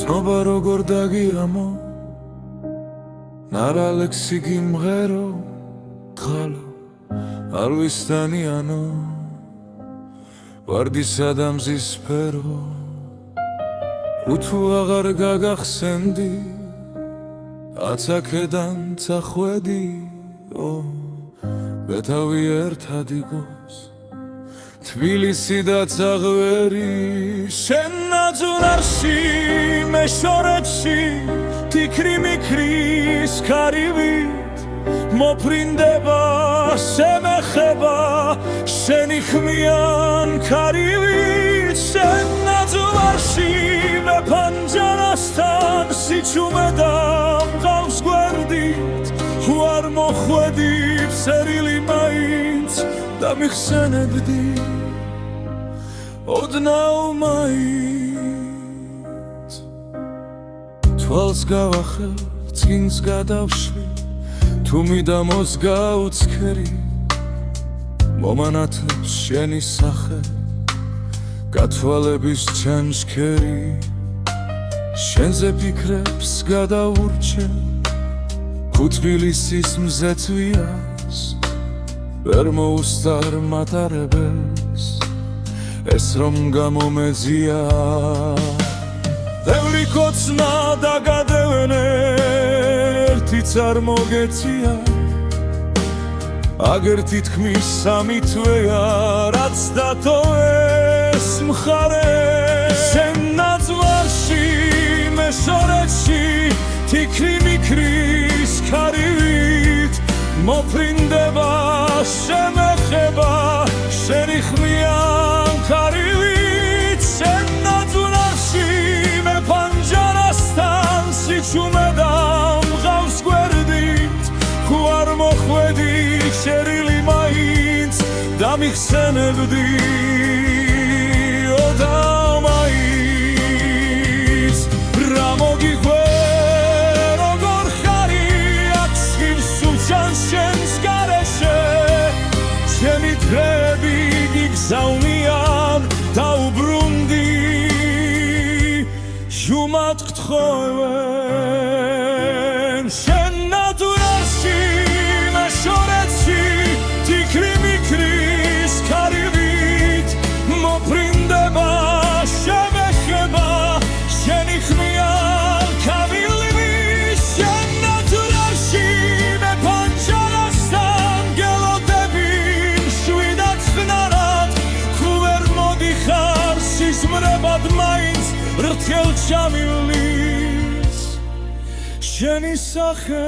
ცნობა როგორ დაგიამო ნარალექსი გიმღერო ხალო არ ვისთანიანო ვარდისა და მზის სფერო უთუ აღარ გაგახსენდი აცაკედან წახვედი ვეთავი ერთად იყოს თბილისი და წაღვერი შენ ნაძუნარში მეშორეთში თიქრი მიქრის ქარივით მოფრინდება შემეხება შენი ხმიან ქარივით შენ ნაძუნარში მე პანჯარასთან სიჩუმე და მყავს გვერდით უარ მოხვედი ფსერილი მაინც და მიხსენებდი ოდნავ მაინც თვალს გავახებ წინს გადავშლი თუ მიდამოს გაუცქერი მომანათებს შენი სახე გათვალების ჩანჩქერი შენზე ფიქრებს გადაურჩენ თბილისის მზეთვიას ვერ მოუსწარ მატარებელს ეს რომ გამომეძია ბევრი კოცნა დაგადევენ ერთიც არ მოგეწია აგერთი თქმის სამი თვეა რაც დატოვეს მხარე შენ ნაძვარში მეშორეთში თიქრი მიქრის ქარივით მოფრინდება შემეხება შენი ხმიან ქარივით შენ ნაძუნარში მე პანჯარასთან სიჩუმე და მყავს გვერდით უარ მოხვედი შერილი მაინც და მიხსენებდი ოდნავ მაინც რა მოგიყვე დღეები გიგზავნიან დაუბრუნდი ჟუმად გთხოვენ შენ ნაძუნარში მეშორეთში თიქრი მიქრის ქარივით მოფრინდება შემეხება შენი ხმიან ქავილივით შენ ნაძუნარში მე პანჯარასთან გელოდები სიზმრებად მაინც რთელ ჩამივლის შენი სახე